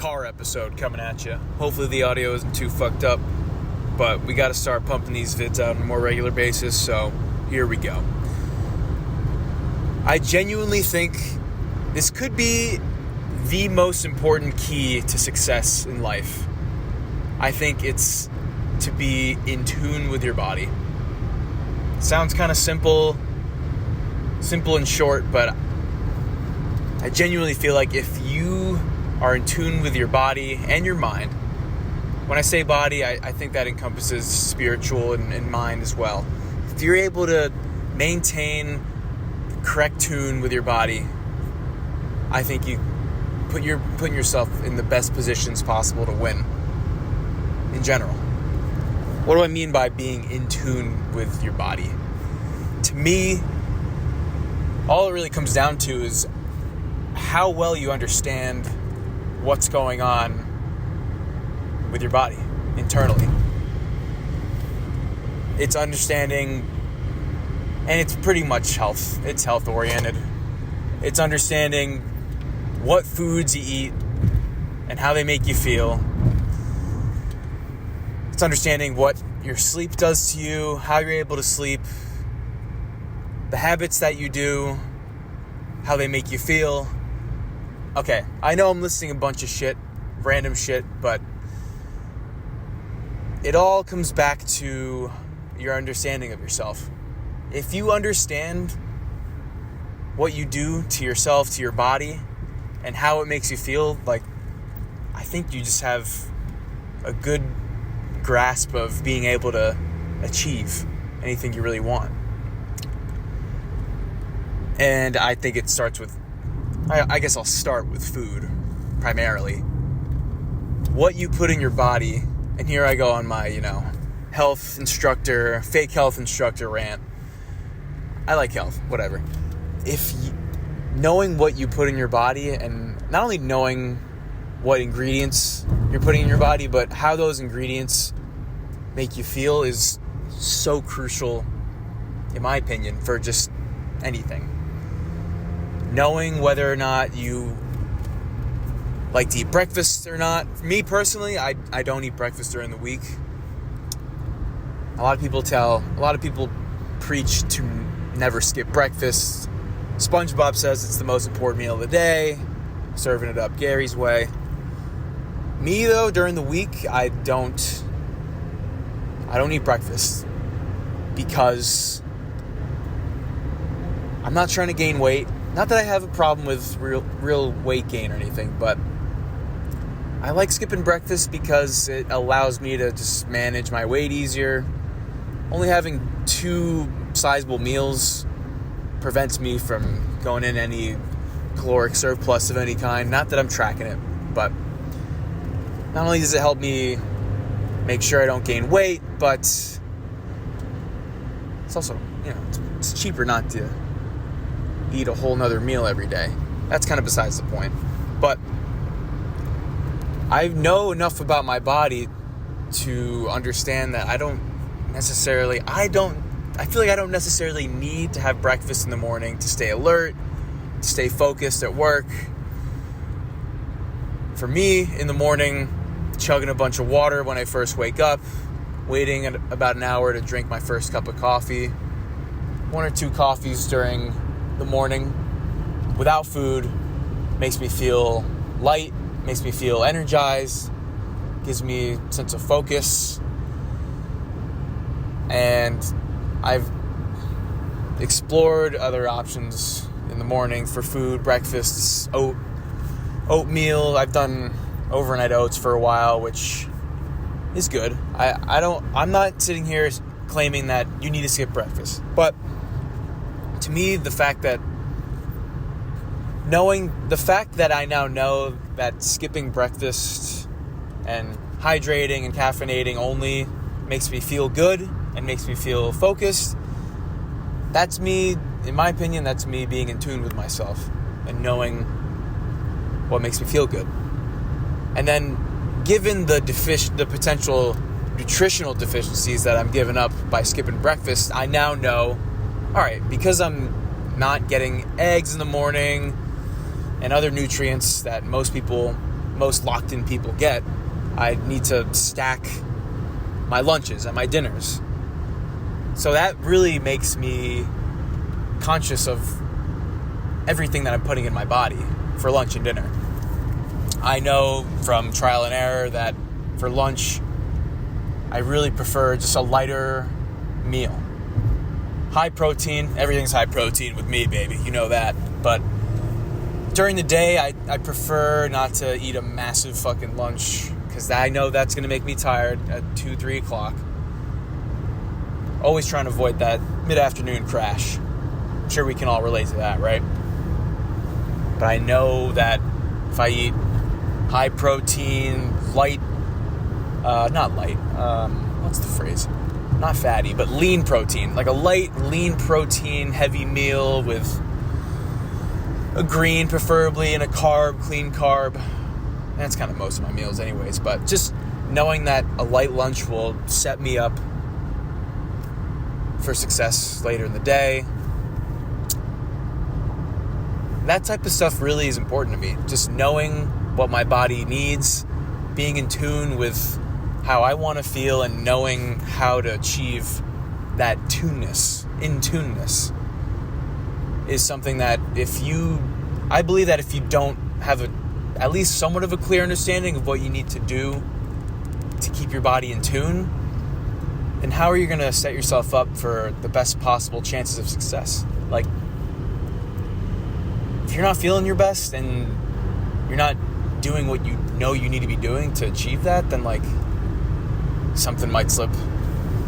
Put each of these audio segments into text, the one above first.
car episode coming at you. Hopefully the audio isn't too fucked up, but we got to start pumping these vids out on a more regular basis, so here we go. I genuinely think this could be the most important key to success in life. I think it's to be in tune with your body. Sounds kind of simple and short, but I genuinely feel like if you are in tune with your body and your mind, when I say body, I think that encompasses spiritual and mind as well. If you're able to maintain the correct tune with your body, I think you you're putting yourself in the best positions possible to win in general. What do I mean by being in tune with your body? To me, all it really comes down to is how well you understand what's going on with your body internally. It's understanding, and it's pretty much health. It's health oriented. It's understanding what foods you eat and how they make you feel. It's understanding what your sleep does to you, how you're able to sleep, the habits that you do, how they make you feel. Okay, I know I'm listing a bunch of shit, random shit, but it all comes back to your understanding of yourself. If you understand what you do to yourself, to your body, and how it makes you feel, like, I think you just have a good grasp of being able to achieve anything you really want. And I think it starts with, I guess I'll start with food, primarily. What you put in your body, and here I go on my, fake health instructor rant. I like health, whatever. Knowing what you put in your body, and not only knowing what ingredients you're putting in your body, but how those ingredients make you feel is so crucial, in my opinion, for just anything. Knowing whether or not you like to eat breakfast or not. For me personally, I don't eat breakfast during the week. A lot of people preach to never skip breakfast. SpongeBob says it's the most important meal of the day, serving it up Gary's way. Me though, during the week, I don't eat breakfast because I'm not trying to gain weight. Not that I have a problem with real weight gain or anything, but I like skipping breakfast because it allows me to just manage my weight easier. Only having 2 sizable meals prevents me from going in any caloric surplus of any kind. Not that I'm tracking it, but not only does it help me make sure I don't gain weight, but it's also, it's cheaper not to eat a whole nother meal every day. That's kind of besides the point. But I know enough about my body to understand that I feel like I don't necessarily need to have breakfast in the morning to stay alert, to stay focused at work. For me, in the morning, chugging a bunch of water when I first wake up, waiting about an hour to drink my first cup of coffee, 1 or 2 coffees during the morning without food makes me feel light, makes me feel energized, gives me a sense of focus. And I've explored other options in the morning for food, breakfasts, oatmeal. I've done overnight oats for a while, which is good. I'm not sitting here claiming that you need to skip breakfast, but to me, the fact that I now know that skipping breakfast and hydrating and caffeinating only makes me feel good and makes me feel focused, that's me, in my opinion, that's me being in tune with myself and knowing what makes me feel good. And then, given the potential nutritional deficiencies that I'm giving up by skipping breakfast, I now know, all right, because I'm not getting eggs in the morning and other nutrients that most people most locked-in people get. I need to stack my lunches and my dinners. So that really makes me conscious of everything that I'm putting in my body for lunch and dinner. I know from trial and error that for lunch, I really prefer just a lighter meal. High protein, everything's high protein with me, baby, you know that. But during the day, I prefer not to eat a massive fucking lunch because I know that's going to make me tired at 2, 3 o'clock. Always trying to avoid that mid-afternoon crash. I'm sure we can all relate to that, right? But I know that if I eat high protein, what's the phrase? Not fatty, but lean protein. Like a light, lean protein, heavy meal with a green, preferably, and a carb, clean carb. That's kind of most of my meals anyways, but just knowing that a light lunch will set me up for success later in the day. That type of stuff really is important to me. Just knowing what my body needs, being in tune with how I want to feel, and knowing how to achieve that in-tuneness is something that I believe that if you don't have at least somewhat of a clear understanding of what you need to do to keep your body in tune, then how are you going to set yourself up for the best possible chances of success? Like, if you're not feeling your best and you're not doing what you know you need to be doing to achieve that, then like something might slip.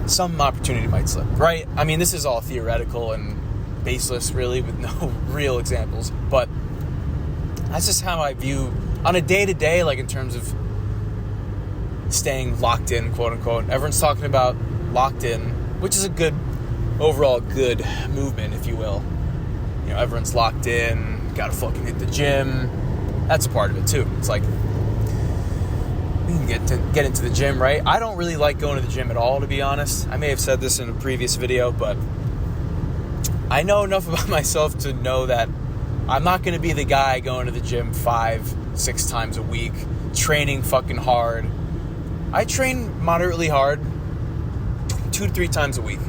Some opportunity might slip, right? I mean, this is all theoretical and baseless, really, with no real examples. But that's just how I view, on a day-to-day, like in terms of staying locked in, quote-unquote. Everyone's talking about locked in, which is a overall good movement, if you will. You know, everyone's locked in, gotta fucking hit the gym. That's a part of it, too. It's like, we can get into the gym, right? I don't really like going to the gym at all, to be honest. I may have said this in a previous video, but I know enough about myself to know that I'm not going to be the guy going to the gym 5-6 times a week, training fucking hard. I train moderately hard 2 to 3 times a week.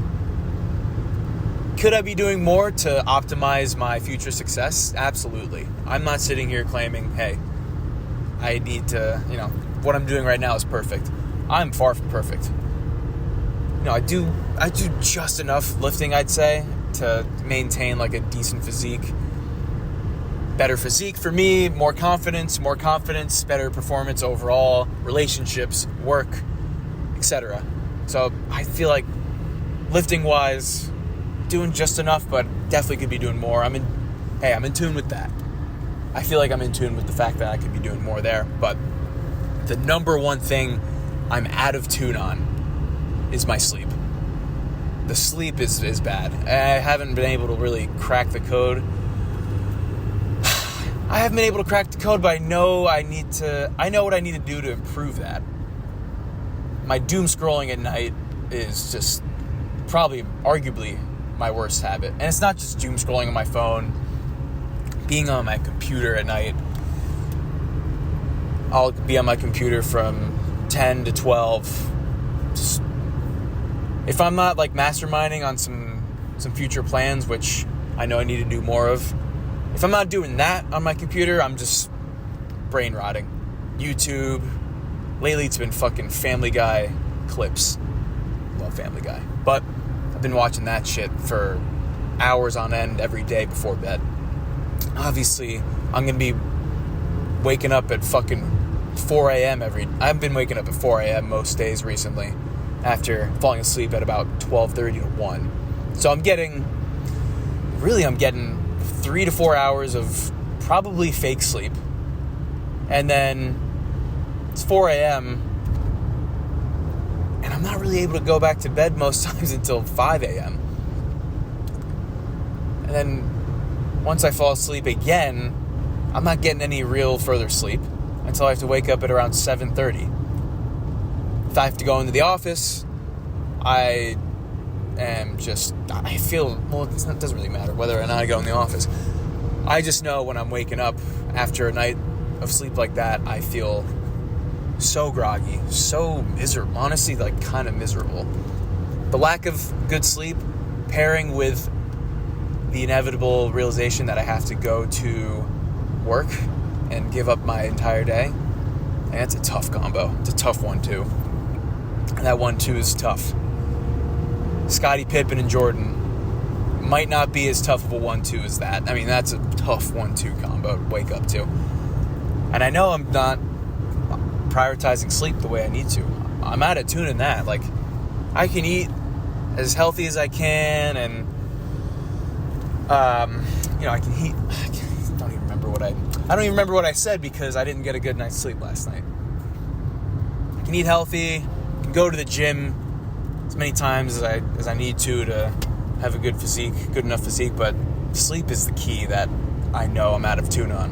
Could I be doing more to optimize my future success? Absolutely. I'm not sitting here claiming, hey, I need to, what I'm doing right now is perfect. I'm far from perfect. I do just enough lifting, I'd say, to maintain like a decent physique. Better physique for me, more confidence, better performance overall, relationships, work, etc. So I feel like lifting-wise, doing just enough, but definitely could be doing more. I'm in tune with that. I feel like I'm in tune with the fact that I could be doing more there, but the number one thing I'm out of tune on is my sleep. The sleep is bad. I haven't been able to really crack the code. I haven't been able to crack the code, but I know what I need to do to improve that. My doom scrolling at night is just probably, arguably, my worst habit. And it's not just doom scrolling on my phone. Being on my computer at night. I'll be on my computer from 10 to 12. Just, if I'm not like masterminding on some future plans, which I know I need to do more of, if I'm not doing that on my computer, I'm just brain rotting. YouTube. Lately it's been fucking Family Guy clips. Love Family Guy. But I've been watching that shit for hours on end every day before bed. Obviously, I'm going to be waking up at fucking 4 a.m. I've been waking up at 4 a.m. most days recently after falling asleep at about 12:30 to 1. So I'm getting 3 to 4 hours of probably fake sleep. And then it's 4 a.m. and I'm not really able to go back to bed most times until 5 a.m. And then once I fall asleep again, I'm not getting any real further sleep until I have to wake up at around 7:30. If I have to go into the office, it doesn't really matter whether or not I go in the office. I just know when I'm waking up after a night of sleep like that, I feel so groggy, so miserable. Honestly, like kind of miserable. The lack of good sleep pairing with the inevitable realization that I have to go to work and give up my entire day, and it's a tough combo. It's a tough 1-2. And that 1-2 is tough. Scottie Pippen and Jordan might not be as tough of a 1-2 as that. I mean, that's a tough 1-2 combo to wake up to. And I know I'm not prioritizing sleep the way I need to. I'm out of tune in that. Like, I can eat as healthy as I can, and I can eat. I don't even remember what I said because I didn't get a good night's sleep last night. I can eat healthy, can go to the gym as many times as I need to have a good enough physique, but sleep is the key that I know I'm out of tune on.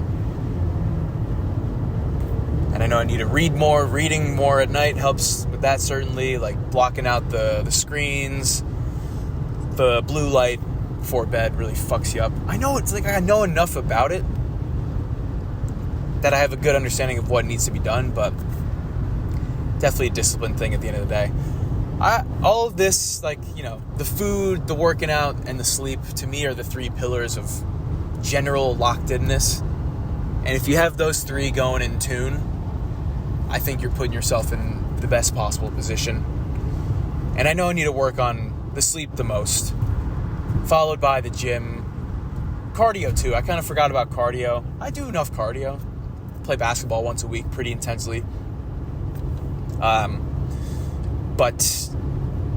And I know I need to read more. Reading more at night helps with that, certainly, like blocking out the screens. The blue light before bed really fucks you up. I know it's like I know enough about it that I have a good understanding of what needs to be done, but definitely a discipline thing at the end of the day. All of this, like, the food, the working out, and the sleep, to me, are the three pillars of general locked-inness. And if you have those three going in tune, I think you're putting yourself in the best possible position. And I know I need to work on the sleep the most, followed by the gym. Cardio, too. I kind of forgot about cardio. I do enough cardio. Play basketball once a week pretty intensely. But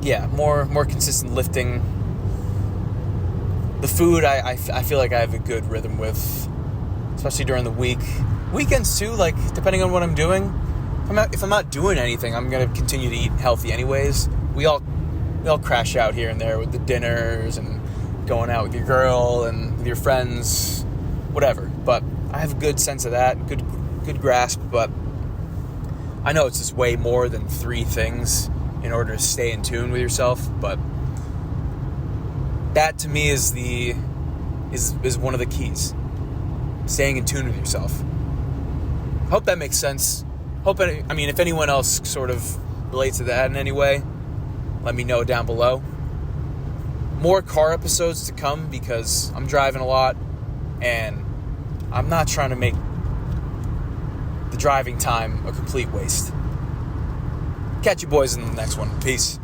yeah, more consistent lifting. The food, I feel like I have a good rhythm with, especially during the week. Weekends too, like depending on what I'm doing. If I'm not doing anything, I'm gonna continue to eat healthy anyways. We all crash out here and there with the dinners and going out with your girl and with your friends, whatever. But I have a good sense of that, good grasp. But I know it's just way more than three things in order to stay in tune with yourself. But that to me is one of the keys. Staying in tune with yourself. Hope that makes sense. If anyone else sort of relates to that in any way, let me know down below. More car episodes to come because I'm driving a lot and I'm not trying to make the driving time a complete waste. Catch you boys in the next one. Peace.